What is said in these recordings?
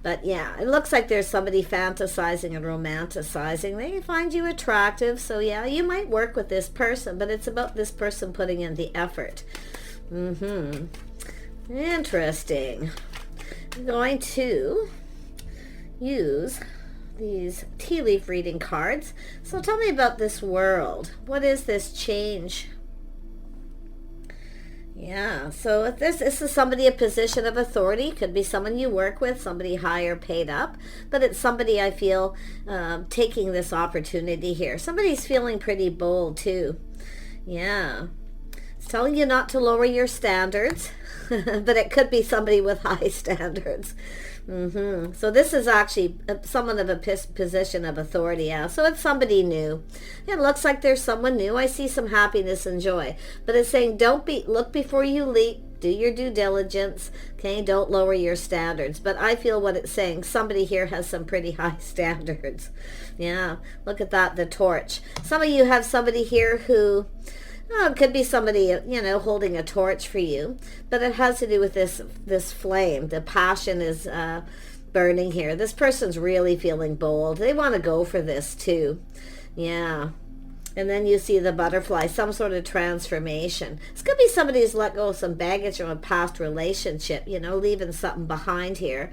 But yeah, it looks like there's somebody fantasizing and romanticizing. They find you attractive. So yeah, you might work with this person, but it's about this person putting in the effort. Interesting. I'm going to use these tea leaf reading cards. So tell me about this world. What is this change? Yeah, so if this is somebody a position of authority, could be someone you work with, somebody higher paid up, but it's somebody I feel taking this opportunity here. Somebody's feeling pretty bold too. Yeah, it's telling you not to lower your standards, but it could be somebody with high standards. So this is actually someone of a position of authority. Yeah, so it's somebody new. It looks like there's someone new. I see some happiness and joy, but it's saying look before you leap. Do your due diligence. Okay, don't lower your standards. But I feel what it's saying, somebody here has some pretty high standards. Yeah, look at that, the torch. Some of you have somebody here who, oh, it could be somebody, holding a torch for you, but it has to do with this flame. The passion is burning here. This person's really feeling bold. They want to go for this too. Yeah. And then you see the butterfly, some sort of transformation. This could be somebody who's let go of some baggage from a past relationship, leaving something behind here.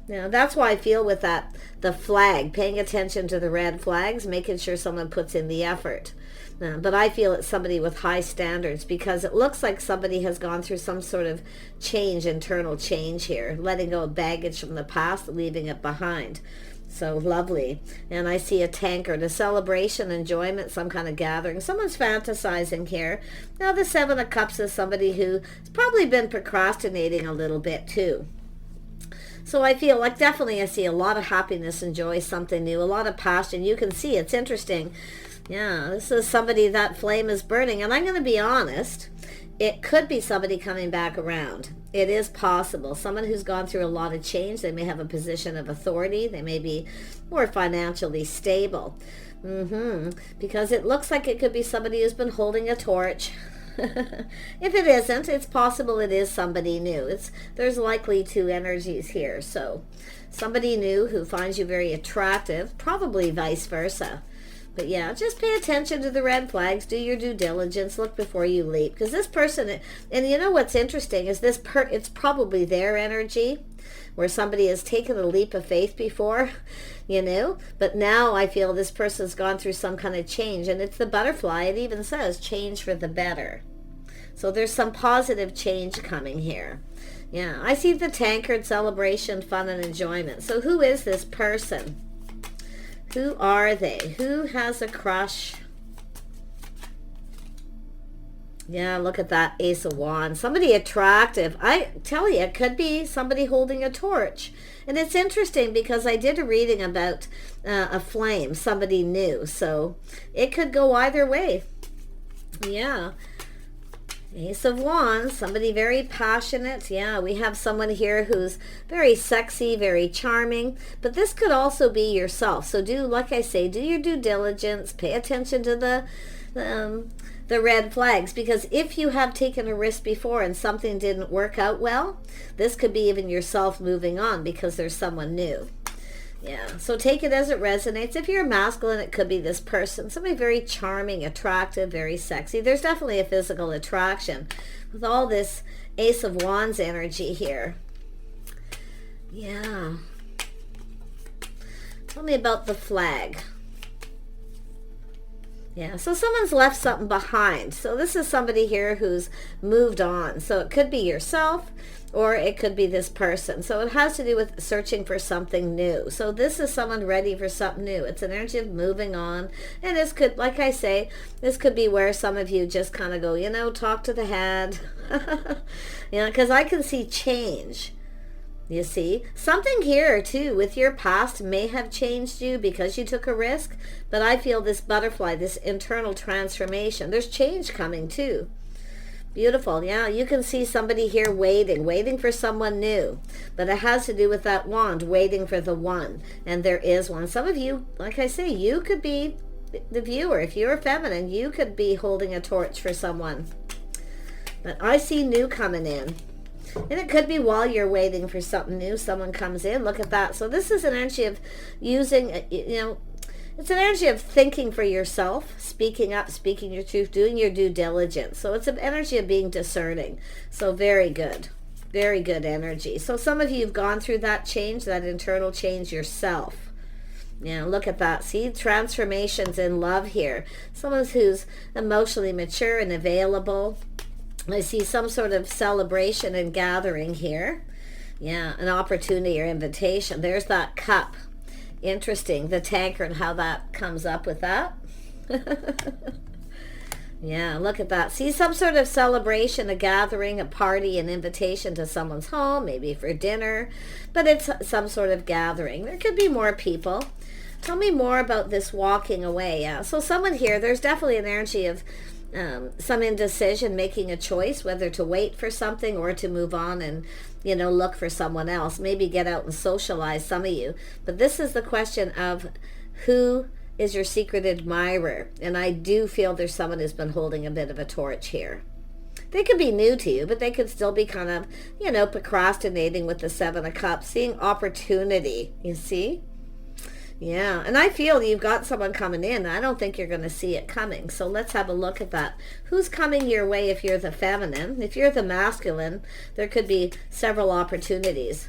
That's why I feel with that, the flag, paying attention to the red flags, making sure someone puts in the effort. But I feel it's somebody with high standards, because it looks like somebody has gone through some sort of change, internal change here, letting go of baggage from the past, leaving it behind. So lovely. And I see a tankard, a celebration, enjoyment, some kind of gathering. Someone's fantasizing here. Now the Seven of Cups is somebody who's probably been procrastinating a little bit too. So I feel like definitely I see a lot of happiness and joy, something new, a lot of passion. You can see it's interesting. Yeah, this is somebody, that flame is burning. And I'm going to be honest, it could be somebody coming back around. It is possible. Someone who's gone through a lot of change. They may have a position of authority. They may be more financially stable. Because it looks like it could be somebody who's been holding a torch. If it isn't, it's possible it is somebody new. There's likely two energies here. So somebody new who finds you very attractive, probably vice versa. But yeah, just pay attention to the red flags. Do your due diligence. Look before you leap. Because this person, and you know what's interesting is it's probably their energy, where somebody has taken a leap of faith before, But now I feel this person's gone through some kind of change. And it's the butterfly. It even says change for the better. So there's some positive change coming here. Yeah, I see the tankard, celebration, fun, and enjoyment. So who is this person? Who are they? Who has a crush? Yeah, look at that Ace of Wands. Somebody attractive. I tell you, it could be somebody holding a torch. And it's interesting because I did a reading about a flame, somebody new. So it could go either way. Yeah. Ace of Wands, somebody very passionate. Yeah, we have someone here who's very sexy, very charming. But this could also be yourself. So like I say, do your due diligence. Pay attention to the red flags. Because if you have taken a risk before and something didn't work out well, this could be even yourself moving on because there's someone new. Yeah, so take it as it resonates. If you're masculine, it could be this person. Somebody very charming, attractive, very sexy. There's definitely a physical attraction with all this Ace of Wands energy here. Yeah. Tell me about the flag. Yeah, so someone's left something behind. So this is somebody here who's moved on. So it could be yourself or it could be this person. So it has to do with searching for something new. So this is someone ready for something new. It's an energy of moving on. And this could, like I say, this could be where some of you just kind of go, talk to the head. Because I can see change. You see, something here too with your past may have changed you because you took a risk, but I feel this butterfly, this internal transformation, there's change coming too. Beautiful. Yeah, you can see somebody here waiting for someone new, but it has to do with that wand, waiting for the one, and there is one. Some of you, like I say, you could be the viewer. If you're feminine, you could be holding a torch for someone, but I see new coming in. And it could be while you're waiting for something new, someone comes in. Look at that. So this is an energy of using, it's an energy of thinking for yourself, speaking up, speaking your truth, doing your due diligence. So it's an energy of being discerning. So very good. Very good energy. So some of you have gone through that change, that internal change yourself. Yeah, look at that. See, transformations in love here. Someone who's emotionally mature and available. I see some sort of celebration and gathering here. Yeah, an opportunity or invitation. There's that cup. Interesting. The tankard, how that comes up with that. Yeah, look at that. See, some sort of celebration, a gathering, a party, an invitation to someone's home, maybe for dinner, but it's some sort of gathering. There could be more people. Tell me more about this walking away. Yeah, so someone here, there's definitely an energy of some indecision, making a choice, whether to wait for something or to move on and, look for someone else. Maybe get out and socialize, some of you. But this is the question of who is your secret admirer. And I do feel there's someone who's been holding a bit of a torch here. They could be new to you, but they could still be kind of, procrastinating with the Seven of Cups, seeing opportunity, you see? Yeah, and I feel you've got someone coming in. I don't think you're going to see it coming. So let's have a look at that. Who's coming your way if you're the feminine? If you're the masculine, there could be several opportunities.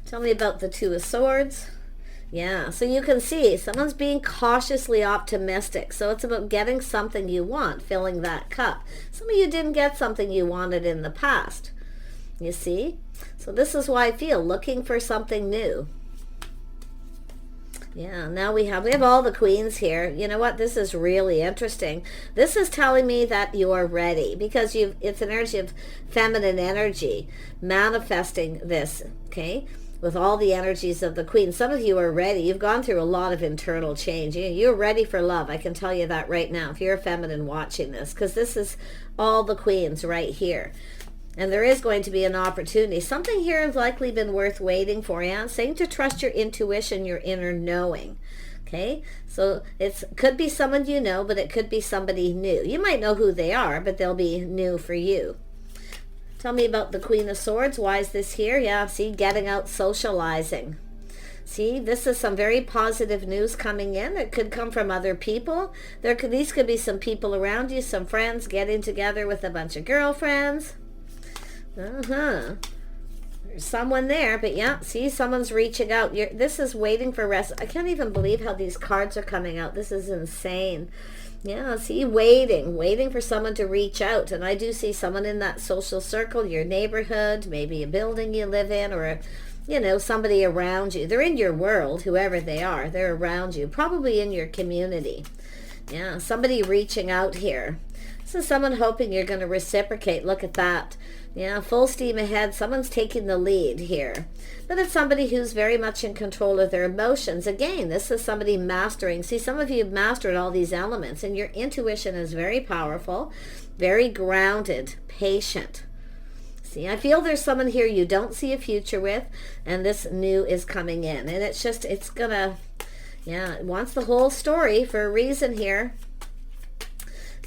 Tell me about the Two of Swords. Yeah, so you can see someone's being cautiously optimistic. So it's about getting something you want, filling that cup. Some of you didn't get something you wanted in the past. You see? So this is why I feel looking for something new. Yeah, now we have all the queens here. You know what? This is really interesting. This is telling me that you are ready because it's an energy of feminine energy manifesting this, okay? With all the energies of the queen. Some of you are ready. You've gone through a lot of internal change. You're ready for love. I can tell you that right now if you're a feminine watching this, because this is all the queens right here. And there is going to be an opportunity. Something here has likely been worth waiting for. Yeah, saying to trust your intuition, your inner knowing. Okay, so it could be someone you know, but it could be somebody new. You might know who they are, but they'll be new for you. Tell me about the Queen of Swords. Why is this here? Yeah, see, getting out, socializing. See, this is some very positive news coming in. It could come from other people. These could be some people around you, some friends getting together with a bunch of girlfriends. There's someone there, but yeah, see, someone's reaching out. This is waiting for rest. I can't even believe how these cards are coming out. This is insane. Yeah, see, waiting for someone to reach out. And I do see someone in that social circle, your neighborhood, maybe a building you live in, or somebody around you. They're in your world, whoever they are. They're around you, probably in your community. Yeah, somebody reaching out here. This is someone hoping you're going to reciprocate. Look at that. Yeah, full steam ahead. Someone's taking the lead here. But it's somebody who's very much in control of their emotions. Again, this is somebody mastering. See, some of you have mastered all these elements, and your intuition is very powerful, very grounded, patient. See, I feel there's someone here you don't see a future with, and this new is coming in. And it's gonna, it wants the whole story for a reason here.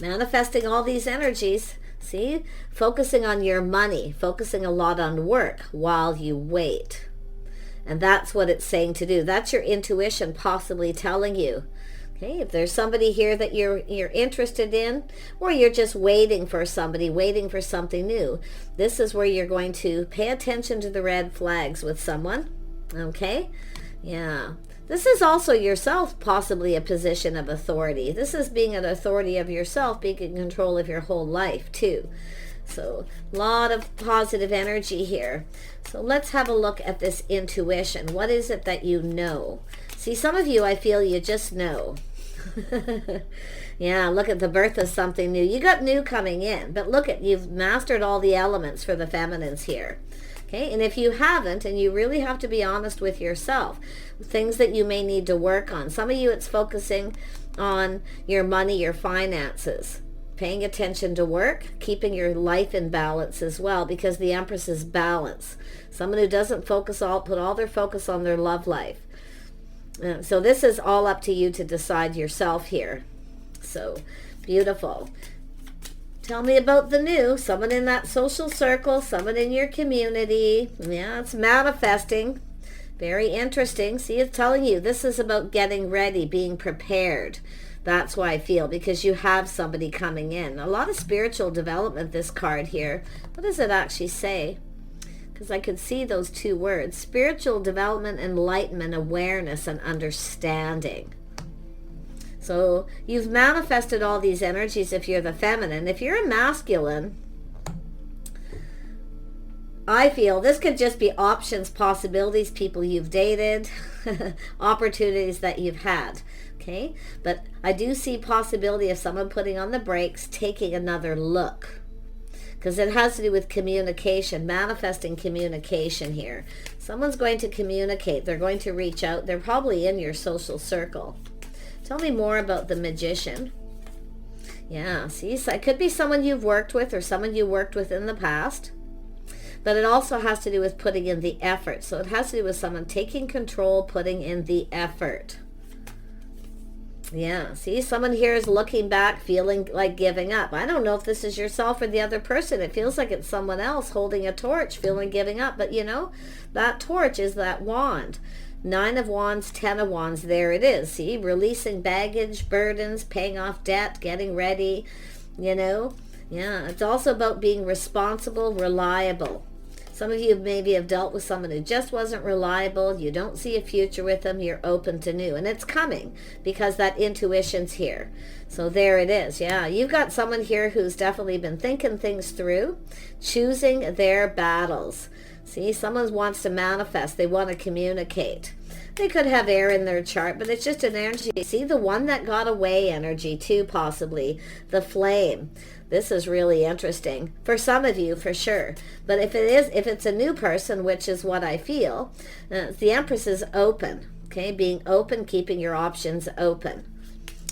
Manifesting all these energies. See, focusing on your money, focusing a lot on work while you wait. And that's what it's saying to do. That's your intuition possibly telling you. Okay, if there's somebody here that you're interested in, or you're just waiting for somebody, waiting for something new, this is where you're going to pay attention to the red flags with someone. Okay, yeah. This is also yourself possibly a position of authority. This is being an authority of yourself, being in control of your whole life too. So a lot of positive energy here. So let's have a look at this intuition. What is it that you know? See, some of you, I feel you just know. Yeah, look at the birth of something new. You got new coming in, but look at, you've mastered all the elements for the feminines here. Okay, and if you haven't, and you really have to be honest with yourself, things that you may need to work on. Some of you, it's focusing on your money, your finances, paying attention to work, keeping your life in balance as well, because the Empress is balance. Someone who doesn't put all their focus on their love life. So this is all up to you to decide yourself here. So beautiful. Tell me about the new. Someone in that social circle, someone in your community. Yeah, it's manifesting. Very interesting. See, it's telling you this is about getting ready, being prepared. That's why I feel, because you have somebody coming in. A lot of spiritual development, this card here. What does it actually say? Because I could see those two words. Spiritual development, enlightenment, awareness, and understanding. So you've manifested all these energies if you're the feminine. If you're a masculine, I feel this could just be options, possibilities, people you've dated, opportunities that you've had. Okay, but I do see possibility of someone putting on the brakes, taking another look, because it has to do with communication, manifesting communication here. Someone's going to communicate. They're going to reach out. They're probably in your social circle. Tell me more about the Magician. Yeah, see, so it could be someone you've worked with or someone you worked with in the past. But it also has to do with putting in the effort. So it has to do with someone taking control, putting in the effort. Yeah, see, someone here is looking back, feeling like giving up. I don't know if this is yourself or the other person. It feels like it's someone else holding a torch, feeling giving up. But you know, that torch is that wand. 9 of Wands, 10 of Wands, there it is. See, releasing baggage, burdens, paying off debt, getting ready, you know. Yeah, it's also about being responsible, reliable. Some of you maybe have dealt with someone who just wasn't reliable. You don't see a future with them. You're open to new. And it's coming because that intuition's here. So there it is. Yeah, you've got someone here who's definitely been thinking things through, choosing their battles. See, someone wants to manifest. They want to communicate. They could have air in their chart, but it's just an energy. See, the one that got away energy too, possibly. The flame. This is really interesting. For some of you, for sure. But if it's a new person, which is what I feel, the Empress is open. Okay, being open, keeping your options open.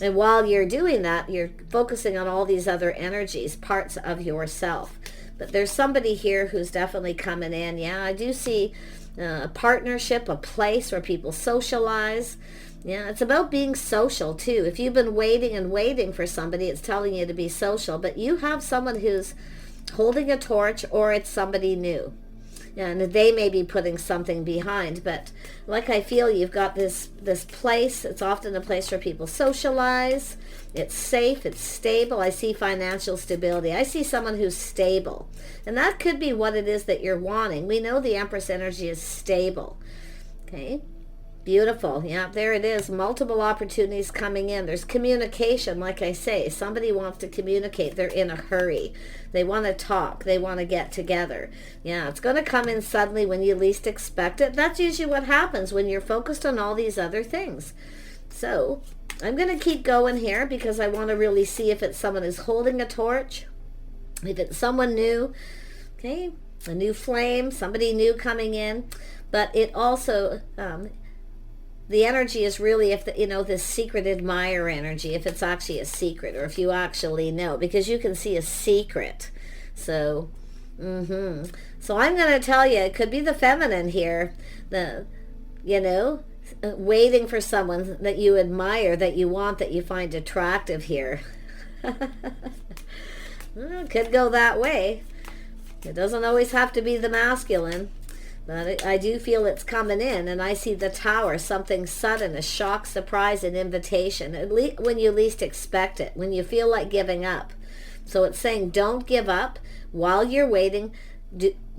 And while you're doing that, you're focusing on all these other energies, parts of yourself. But there's somebody here who's definitely coming in. Yeah, I do see a partnership, a place where people socialize. Yeah, it's about being social too. If you've been waiting and waiting for somebody, it's telling you to be social. But you have someone who's holding a torch, or it's somebody new. And they may be putting something behind. But like I feel, you've got this place. It's often a place where people socialize. It's safe. It's stable. I see financial stability. I see someone who's stable. And that could be what it is that you're wanting. We know the Empress energy is stable. Okay. Beautiful. Yeah, there it is. Multiple opportunities coming in. There's communication, like I say. Somebody wants to communicate. They're in a hurry. They want to talk. They want to get together. Yeah, it's going to come in suddenly when you least expect it. That's usually what happens when you're focused on all these other things. So I'm going to keep going here because I want to really see if it's someone who's holding a torch, if it's someone new, okay, a new flame, somebody new coming in. But it also... the energy is really, if this secret admirer energy, if it's actually a secret, or if you actually know, because you can see a secret. So, so I'm going to tell you, it could be the feminine here, waiting for someone that you admire, that you want, that you find attractive here. Well, it could go that way. It doesn't always have to be the masculine. But I do feel it's coming in, and I see the Tower, something sudden, a shock, surprise, an invitation, at least when you least expect it, when you feel like giving up. So it's saying don't give up while you're waiting.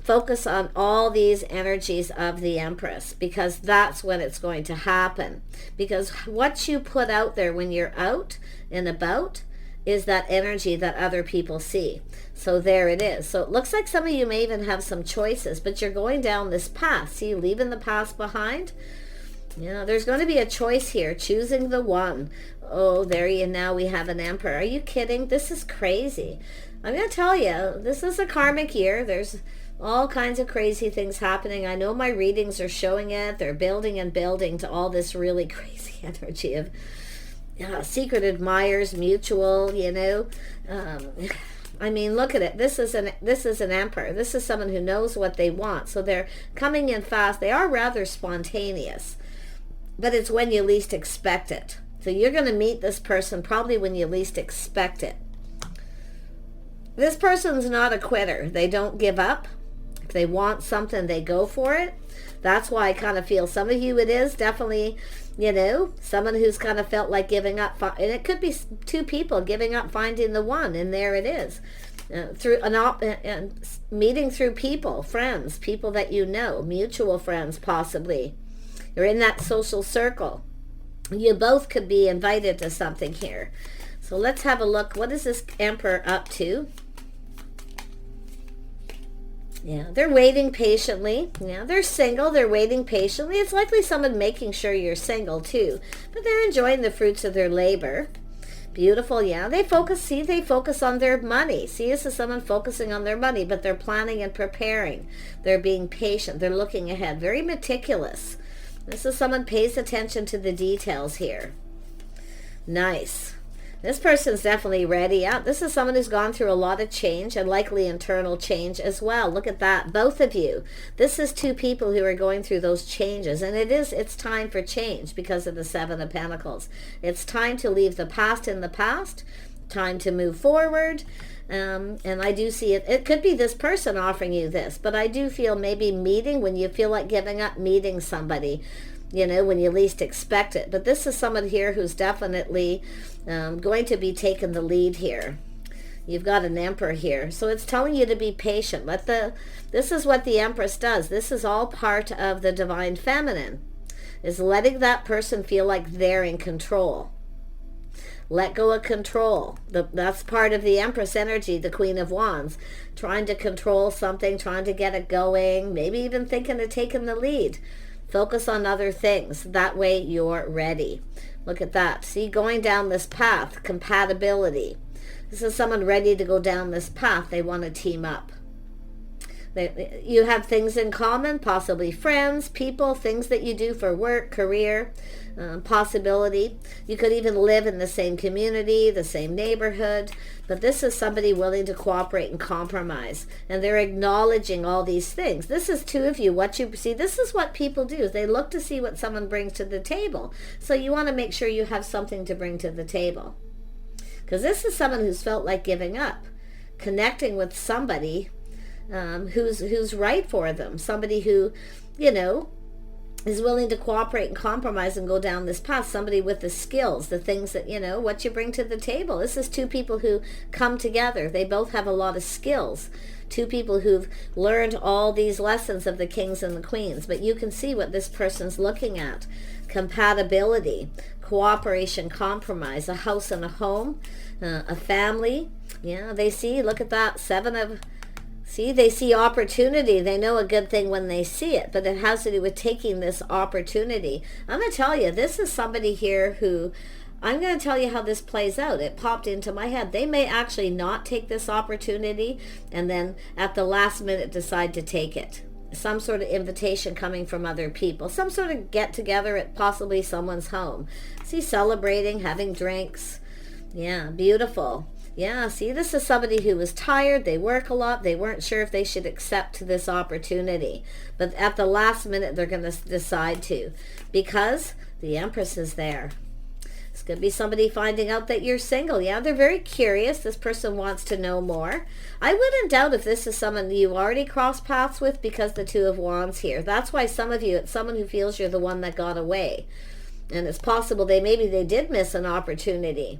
Focus on all these energies of the Empress, because that's when it's going to happen. Because what you put out there when you're out and about is that energy that other people see. So there it is. So it looks like some of you may even have some choices, but you're going down this path. See, leaving the past behind. Yeah, there's going to be a choice here, choosing the one. Oh, now we have an Emperor. Are you kidding? This is crazy. I'm going to tell you, this is a karmic year. There's all kinds of crazy things happening. I know my readings are showing it. They're building and building to all this really crazy energy of secret admirers, mutual, I mean, look at it. This is an Emperor. This is someone who knows what they want. So they're coming in fast. They are rather spontaneous, but it's when you least expect it. So you're going to meet this person probably when you least expect it. This person's not a quitter. They don't give up. If they want something, they go for it. That's why I kind of feel some of you, it is definitely, someone who's kind of felt like giving up. And it could be two people giving up, finding the one, and there it is. Through meeting through people, friends, people that you know, mutual friends possibly. You're in that social circle. You both could be invited to something here. So let's have a look. What is this Emperor up to? Yeah, they're waiting patiently. Yeah, they're single. They're waiting patiently. It's likely someone making sure you're single too. But they're enjoying the fruits of their labor. Beautiful, yeah. They focus on their money. See, this is someone focusing on their money, but they're planning and preparing. They're being patient. They're looking ahead. Very meticulous. This is someone pays attention to the details here. Nice. This person's definitely ready. Yeah, this is someone who's gone through a lot of change and likely internal change as well. Look at that, both of you. This is two people who are going through those changes, and it's time for change because of the Seven of Pentacles. It's time to leave the past in the past, time to move forward. And I do see it could be this person offering you this, but I do feel maybe meeting when you feel like giving up, meeting somebody, when you least expect it. But this is someone here who's definitely going to be taking the lead here. You've got an Emperor here. So it's telling you to be patient. This is what the Empress does. This is all part of the Divine Feminine, is letting that person feel like they're in control. Let go of control. That's part of the Empress energy, the Queen of Wands. Trying to control something, trying to get it going, maybe even thinking of taking the lead. Focus on other things. That way you're ready. Look at that. See, going down this path, compatibility. This is someone ready to go down this path. They want to team up. You have things in common, possibly friends, people, things that you do for work, career, possibility. You could even live in the same community, the same neighborhood. But this is somebody willing to cooperate and compromise. And they're acknowledging all these things. This is two of you. What you see, this is what people do. They look to see what someone brings to the table. So you want to make sure you have something to bring to the table. Because this is someone who's felt like giving up. Connecting with somebody who's right for them. Somebody who, is willing to cooperate and compromise and go down this path. Somebody with the skills, the things that, what you bring to the table. This is two people who come together. They both have a lot of skills. Two people who've learned all these lessons of the kings and the queens. But you can see what this person's looking at. Compatibility, cooperation, compromise, a house and a home, a family. Yeah, they see, look at that, they see opportunity. They know a good thing when they see it, but it has to do with taking this opportunity. I'm going to tell you, this is somebody here who, I'm going to tell you how this plays out. It popped into my head. They may actually not take this opportunity and then at the last minute decide to take it. Some sort of invitation coming from other people. Some sort of get together at possibly someone's home. See, celebrating, having drinks. Yeah, beautiful. Yeah, see, this is somebody who was tired. They work a lot. They weren't sure if they should accept this opportunity. But at the last minute, they're going to decide to. Because the Empress is there. It's going to be somebody finding out that you're single. Yeah, they're very curious. This person wants to know more. I wouldn't doubt if this is someone you've already crossed paths with, because the Two of Wands here. That's why some of you, it's someone who feels you're the one that got away. And it's possible maybe they did miss an opportunity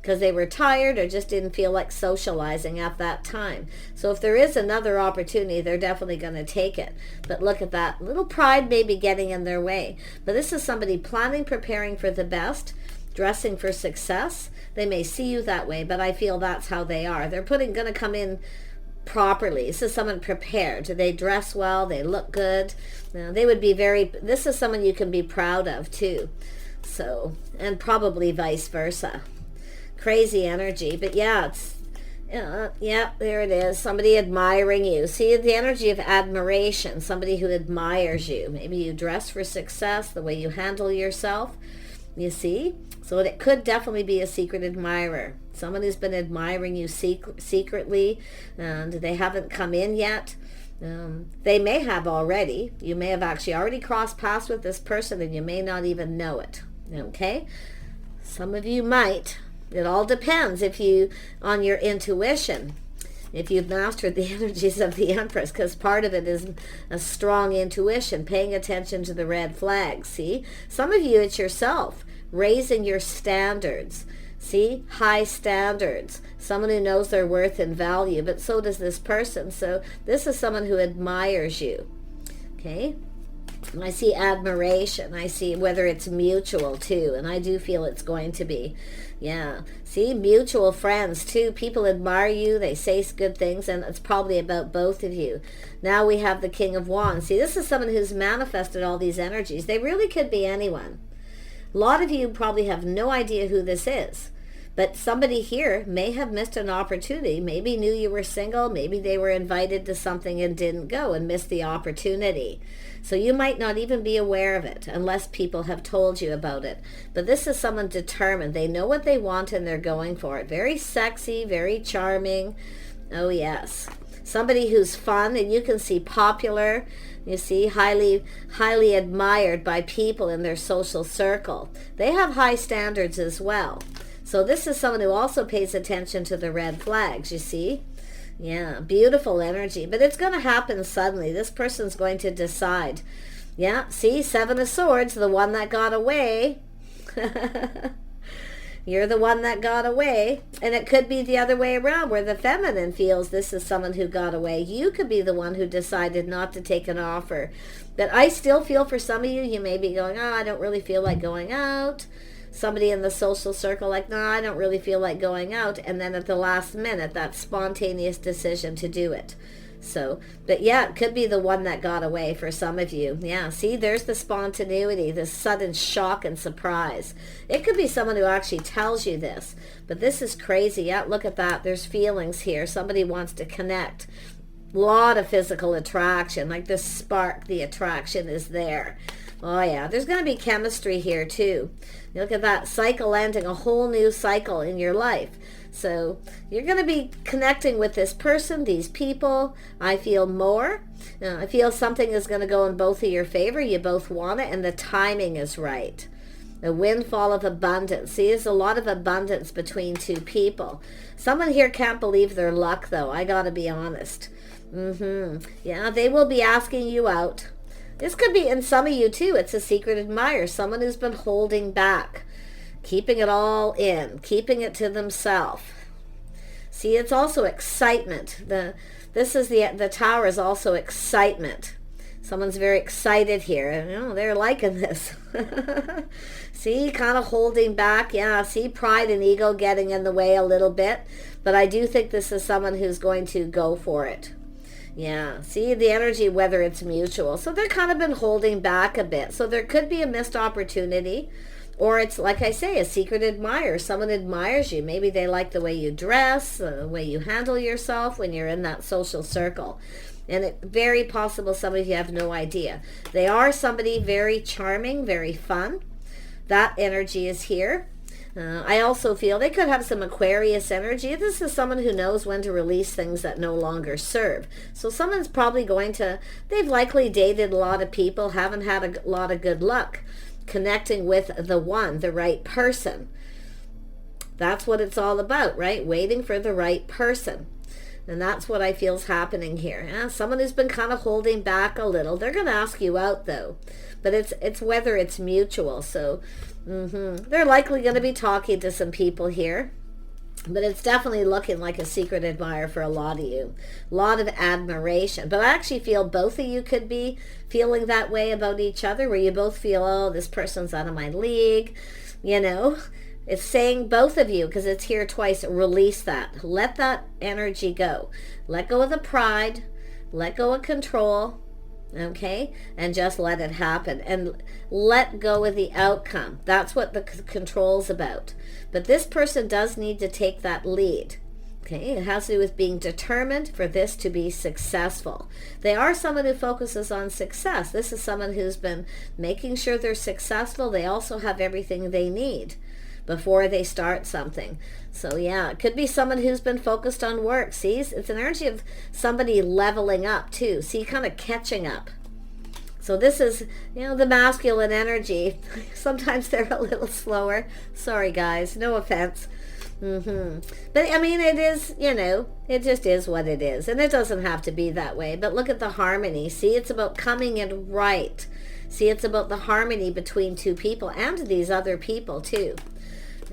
because they were tired or just didn't feel like socializing at that time. So if there is another opportunity, they're definitely going to take it. But look at that. Little pride may be getting in their way. But this is somebody planning, preparing for the best, dressing for success. They may see you that way, but I feel that's how they are. They're going to come in properly. This is someone prepared. They dress well. They look good. They would be this is someone you can be proud of too. So, and probably vice versa. Crazy energy, but yeah, there it is. Somebody admiring you. See, the energy of admiration. Somebody who admires you. Maybe you dress for success, the way you handle yourself. You see? So it could definitely be a secret admirer. Someone who's been admiring you secretly, and they haven't come in yet. They may have already. You may have actually already crossed paths with this person, and you may not even know it. Okay? Some of you might. It all depends on your intuition. if you've mastered the energies of the Empress, because part of it is a strong intuition, paying attention to the red flags. See, some of you, it's yourself raising your standards. See, high standards, someone who knows their worth and value, but so does this person. So this is someone who admires you. Okay, I see admiration. I see whether it's mutual too, and I do feel it's going to be. Yeah, see, mutual friends too. People admire you, they say good things, and it's probably about both of you. Now we have the King of Wands. See, this is someone who's manifested all these energies. They really could be anyone. A lot of you probably have no idea who this is, but somebody here may have missed an opportunity. Maybe knew you were single. Maybe they were invited to something and didn't go and missed the opportunity. So you might not even be aware of it unless people have told you about it. But this is someone determined. They know what they want and they're going for it. Very sexy, very charming. Oh yes. Somebody who's fun, and you can see popular. You see, highly admired by people in their social circle. They have high standards as well. So this is someone who also pays attention to the red flags, you see. Yeah, beautiful energy. But it's going to happen suddenly. This person's going to decide. Yeah, see, Seven of Swords, the one that got away. You're the one that got away. And it could be the other way around, where the feminine feels this is someone who got away. You could be the one who decided not to take an offer. But I still feel for some of you, you may be going, oh, I don't really feel like going out. Somebody in the social circle like, no, I don't really feel like going out. And then at the last minute, that spontaneous decision to do it. So, but yeah, it could be the one that got away for some of you. Yeah, see, there's the spontaneity, the sudden shock and surprise. It could be someone who actually tells you this, but this is crazy. Yeah, look at that. There's feelings here. Somebody wants to connect. A lot of physical attraction, like the spark, the attraction is there. Oh yeah, there's going to be chemistry here too. Look at that cycle ending, a whole new cycle in your life. So you're going to be connecting with this person, these people. I feel more. I feel something is going to go in both of your favor. You both want it, and the timing is right. A windfall of abundance. See, there's a lot of abundance between two people. Someone here can't believe their luck, though. I got to be honest. Yeah, they will be asking you out. This could be in some of you too. It's a secret admirer, someone who's been holding back, keeping it all in, keeping it to themselves. See, it's also excitement. The Tower is also excitement. Someone's very excited here. You know, they're liking this. See, kind of holding back. Yeah, see, pride and ego getting in the way a little bit. But I do think this is someone who's going to go for it. Yeah, see the energy, whether it's mutual. So they're kind of been holding back a bit. So there could be a missed opportunity, or it's, like I say, a secret admirer. Someone admires you. Maybe they like the way you dress, the way you handle yourself when you're in that social circle. And it's very possible some of you have no idea. They are somebody very charming, very fun. That energy is here. I also feel they could have some Aquarius energy. This is someone who knows when to release things that no longer serve. So someone's probably going to, they've likely dated a lot of people, haven't had a lot of good luck connecting with the one, the right person. That's what it's all about, right? Waiting for the right person. And that's what I feel is happening here. Yeah, someone who's been kind of holding back a little. They're going to ask you out, though. But it's whether it's mutual. So they're likely going to be talking to some people here. But it's definitely looking like a secret admirer for a lot of you. A lot of admiration. But I actually feel both of you could be feeling that way about each other, where you both feel, oh, this person's out of my league, you know. It's saying both of you, because it's here twice, release that. Let that energy go. Let go of the pride. Let go of control. Okay? And just let it happen. And let go of the outcome. That's what the control's about. But this person does need to take that lead. Okay? It has to do with being determined for this to be successful. They are someone who focuses on success. This is someone who's been making sure they're successful. They also have everything they need before they start something. So yeah, it could be someone who's been focused on work. See, it's an energy of somebody leveling up too. See, kind of catching up. So this is, you know, the masculine energy. Sometimes they're a little slower. Sorry guys, no offense. But I mean, it is, it just is what it is. And it doesn't have to be that way. But look at the harmony. See, it's about coming in right. See, it's about the harmony between two people and these other people too.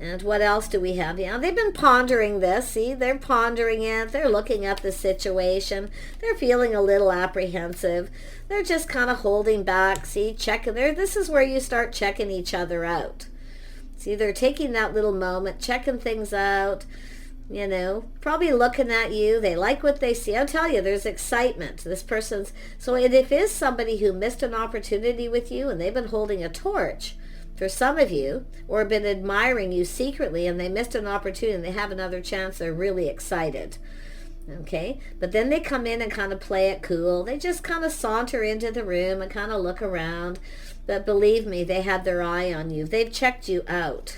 And what else do we have? Yeah, they've been pondering this. See, they're pondering it. They're looking at the situation. They're feeling a little apprehensive. They're just kind of holding back. See, checking there. This is where you start checking each other out. See, they're taking that little moment, checking things out, probably looking at you. They like what they see. I'll tell you, there's excitement. This person's, so if it is somebody who missed an opportunity with you and they've been holding a torch for some of you, or been admiring you secretly and they missed an opportunity and they have another chance, they're really excited. Okay, but then they come in and kind of play it cool. They just kind of saunter into the room and kind of look around. But believe me, they had their eye on you. They've checked you out.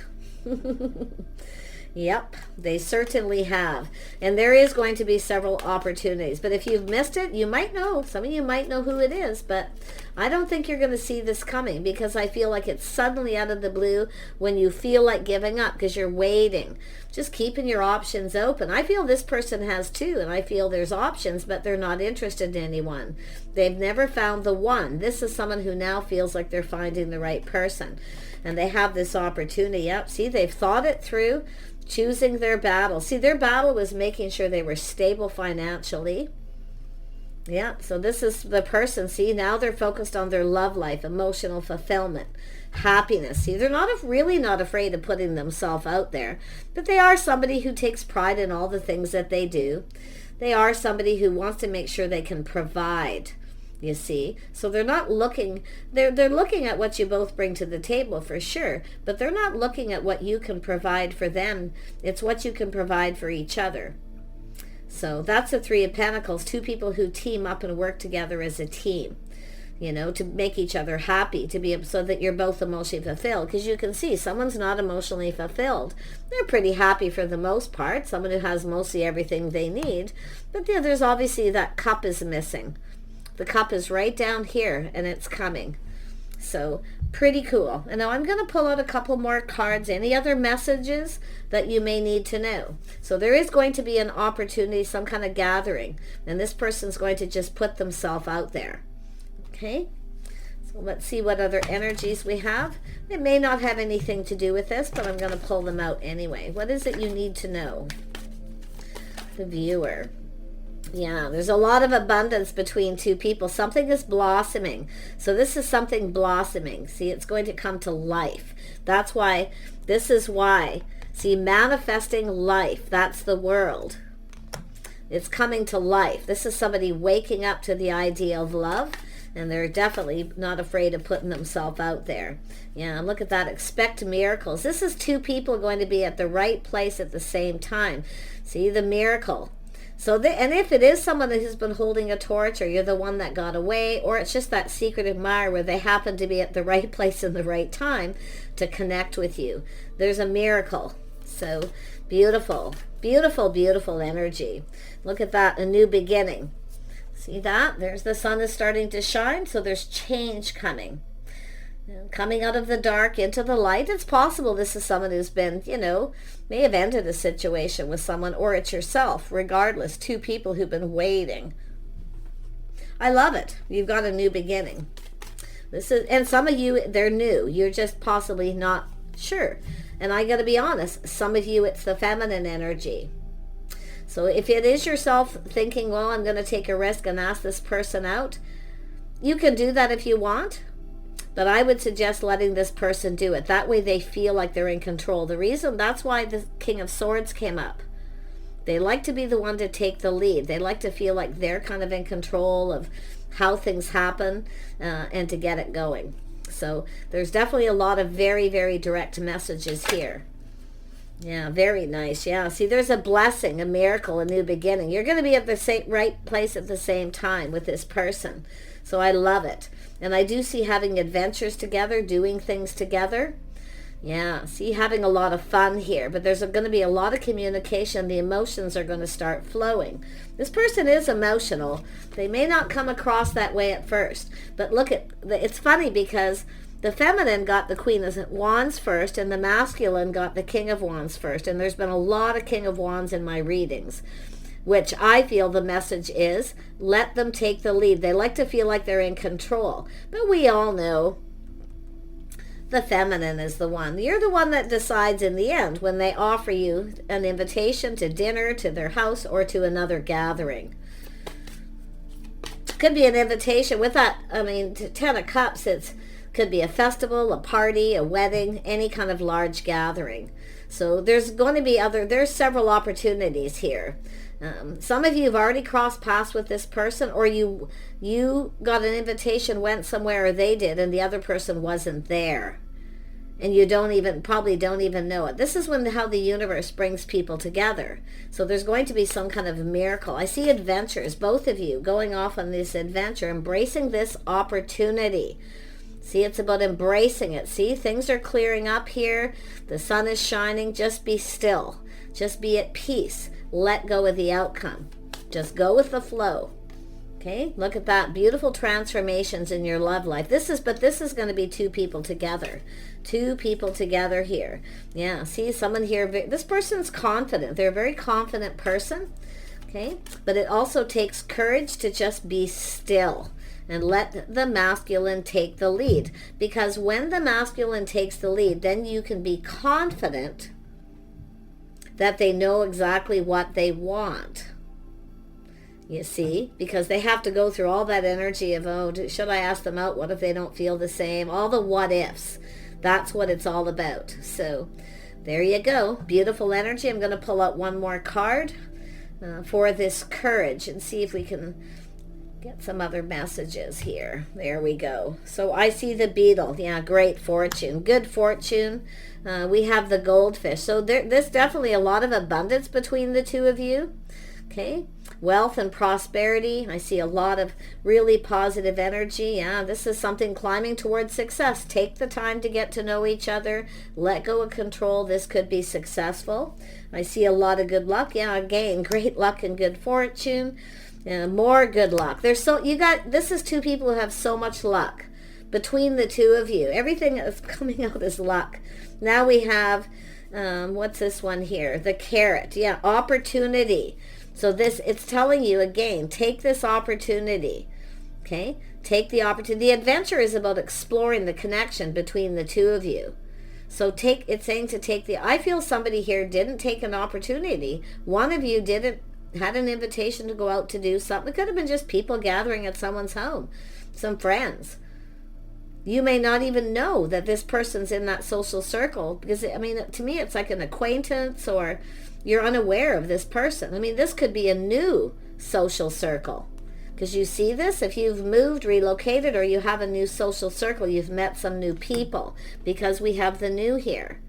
Yep, they certainly have. And there is going to be several opportunities. But if you've missed it, you might know. Some of you might know who it is. But I don't think you're going to see this coming, because I feel like it's suddenly out of the blue when you feel like giving up because you're waiting. Just keeping your options open. I feel this person has too. And I feel there's options, but they're not interested in anyone. They've never found the one. This is someone who now feels like they're finding the right person. And they have this opportunity. Yep, see, they've thought it through. Choosing their battle. See, their battle was making sure they were stable financially. Yeah, so this is the person. See, now they're focused on their love life, emotional fulfillment, happiness. See, they're really not afraid of putting themselves out there, but they are somebody who takes pride in all the things that they do. They are somebody who wants to make sure they can provide. You see, so they're not looking, they're looking at what you both bring to the table for sure, but they're not looking at what you can provide for them. It's what you can provide for each other. So that's the Three of Pentacles, two people who team up and work together as a team, to make each other happy, to be so that you're both emotionally fulfilled. Because you can see someone's not emotionally fulfilled. They're pretty happy for the most part, someone who has mostly everything they need, but there's obviously that cup is missing. The cup is right down here, and it's coming. So, pretty cool. And now I'm going to pull out a couple more cards. Any other messages that you may need to know? So there is going to be an opportunity, some kind of gathering. And this person's going to just put themselves out there. Okay? So let's see what other energies we have. It may not have anything to do with this, but I'm going to pull them out anyway. What is it you need to know? The viewer. Yeah, there's a lot of abundance between two people. Something is blossoming. So this is something blossoming. See, it's going to come to life. That's why, this is why. See, manifesting life, that's the world. It's coming to life. This is somebody waking up to the idea of love, and they're definitely not afraid of putting themselves out there. Yeah, look at that. Expect miracles. This is two people going to be at the right place at the same time. See, the miracle. So, and if it is someone who's been holding a torch, or you're the one that got away, or it's just that secret admirer where they happen to be at the right place in the right time to connect with you, there's a miracle. So, beautiful, beautiful, beautiful energy. Look at that, a new beginning. See that? There's the sun is starting to shine, so there's change coming. Coming out of the dark into the light. It's possible this is someone who's been, may have ended a situation with someone, or it's yourself. Regardless, two people who've been waiting. I love it. You've got a new beginning. And some of you, they're new. You're just possibly not sure. And I got to be honest, some of you, it's the feminine energy. So if it is yourself thinking, well, I'm going to take a risk and ask this person out, you can do that if you want. But I would suggest letting this person do it. That way they feel like they're in control. That's why the King of Swords came up. They like to be the one to take the lead. They like to feel like they're kind of in control of how things happen and to get it going. So there's definitely a lot of very, very direct messages here. Yeah, very nice. Yeah, see, there's a blessing, a miracle, a new beginning. You're going to be at the right place at the same time with this person. So I love it. And I do see having adventures together, doing things together. Yeah, see, having a lot of fun here. But there's going to be a lot of communication. The emotions are going to start flowing. This person is emotional. They may not come across that way at first. But look it's funny because the feminine got the Queen of Wands first, and the masculine got the King of Wands first. And there's been a lot of King of Wands in my readings, which I feel the message is, let them take the lead. They like to feel like they're in control. But we all know the feminine is the one. You're the one that decides in the end when they offer you an invitation to dinner, to their house, or to another gathering. Could be an invitation with that, I mean, Ten of Cups, it could be a festival, a party, a wedding, any kind of large gathering. So there's going to be there's several opportunities here. Some of you have already crossed paths with this person, or you got an invitation, went somewhere, or they did, and the other person wasn't there. And you probably don't even know it. This is how the universe brings people together. So there's going to be some kind of miracle. I see adventures, both of you going off on this adventure, embracing this opportunity. See, it's about embracing it. See, things are clearing up here. The sun is shining. Just be still. Just be at peace. Let go of the outcome. Just go with the flow. Okay, look at that. Beautiful transformations in your love life. This is going to be two people together. Two people together here. Yeah, see, someone here, this person's confident. They're a very confident person. Okay, but it also takes courage to just be still and let the masculine take the lead. Because when the masculine takes the lead, then you can be confident that they know exactly what they want. You see, because they have to go through all that energy of, oh, should I ask them out? What if they don't feel the same? All the what ifs. That's what it's all about. So there you go. Beautiful energy. I'm going to pull out one more card for this courage and see if we can get some other messages here. There we go. So I see the beetle. Yeah, great fortune. Good fortune. We have the goldfish. So there's definitely a lot of abundance between the two of you. Okay, wealth and prosperity. I see a lot of really positive energy. Yeah, this is something climbing towards success. Take the time to get to know each other. Let go of control. This could be successful. I see a lot of good luck. Yeah, again, great luck and good fortune. More good luck. This is two people who have so much luck between the two of you. Everything that's coming out is luck. Now we have, what's this one here? The carrot. Yeah, opportunity. So it's telling you again, take this opportunity. Okay? Take the opportunity. The adventure is about exploring the connection between the two of you. So it's saying to take I feel somebody here didn't take an opportunity. One of you had an invitation to go out to do something. It could have been just people gathering at someone's home, some friends. You may not even know that this person's in that social circle, because, I mean, to me, it's like an acquaintance, or you're unaware of this person. I mean, this could be a new social circle, because you see this, if you've moved, relocated, or you have a new social circle, you've met some new people, because we have the new here.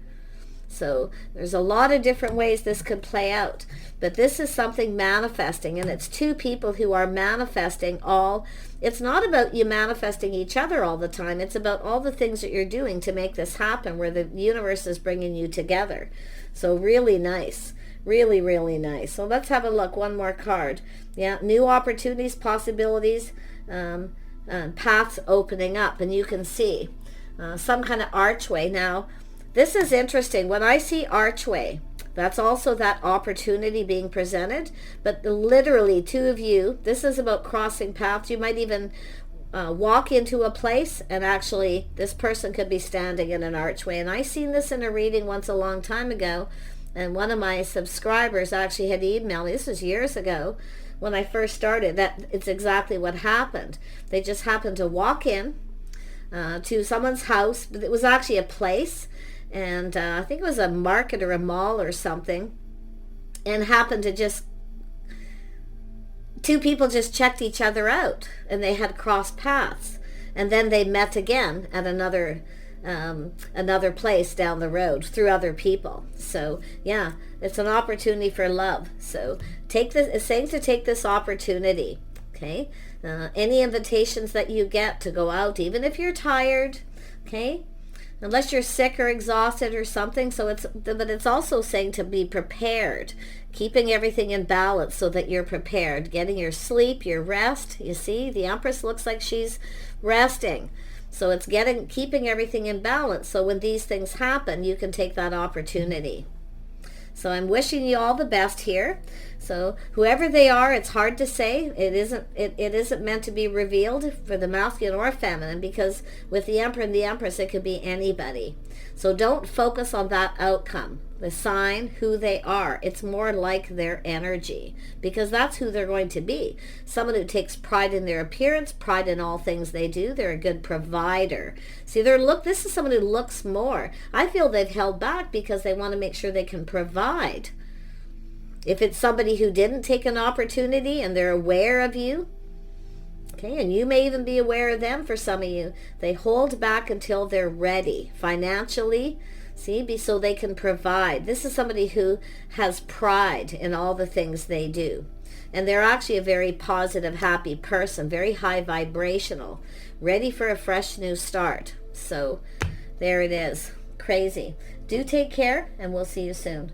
So there's a lot of different ways this could play out. But this is something manifesting, and it's two people who are manifesting all. It's not about you manifesting each other all the time. It's about all the things that you're doing to make this happen, where the universe is bringing you together. So really nice. Really, really nice. So let's have a look. One more card. Yeah, new opportunities, possibilities, paths opening up. And you can see some kind of archway. Now, this is interesting. When I see archway, that's also that opportunity being presented. But literally, two of you, this is about crossing paths. You might even walk into a place, and actually this person could be standing in an archway. And I seen this in a reading once a long time ago. And one of my subscribers actually had emailed me, this was years ago, when I first started, that it's exactly what happened. They just happened to walk in to someone's house, but it was actually a place. And I think it was a market or a mall or something, and happened to two people just checked each other out, and they had crossed paths, and then they met again at another place down the road through other people. So yeah, it's an opportunity for love. So it's saying to take this opportunity. Okay, any invitations that you get to go out, even if you're tired, okay, unless you're sick or exhausted or something. But it's also saying to be prepared, keeping everything in balance so that you're prepared, getting your sleep, your rest. You see, the Empress looks like she's resting. So it's keeping everything in balance. So when these things happen, you can take that opportunity. So I'm wishing you all the best here. So whoever they are, it's hard to say. It isn't meant to be revealed for the masculine or feminine, because with the Emperor and the Empress, it could be anybody. So don't focus on that outcome, the sign, who they are. It's more like their energy, because that's who they're going to be. Someone who takes pride in their appearance, pride in all things they do. They're a good provider. See, this is someone who looks more. I feel they've held back because they want to make sure they can provide. If it's somebody who didn't take an opportunity and they're aware of you, okay, and you may even be aware of them, for some of you, they hold back until they're ready financially, so they can provide. This is somebody who has pride in all the things they do. And they're actually a very positive, happy person, very high vibrational, ready for a fresh new start. So there it is. Crazy. Do take care, and we'll see you soon.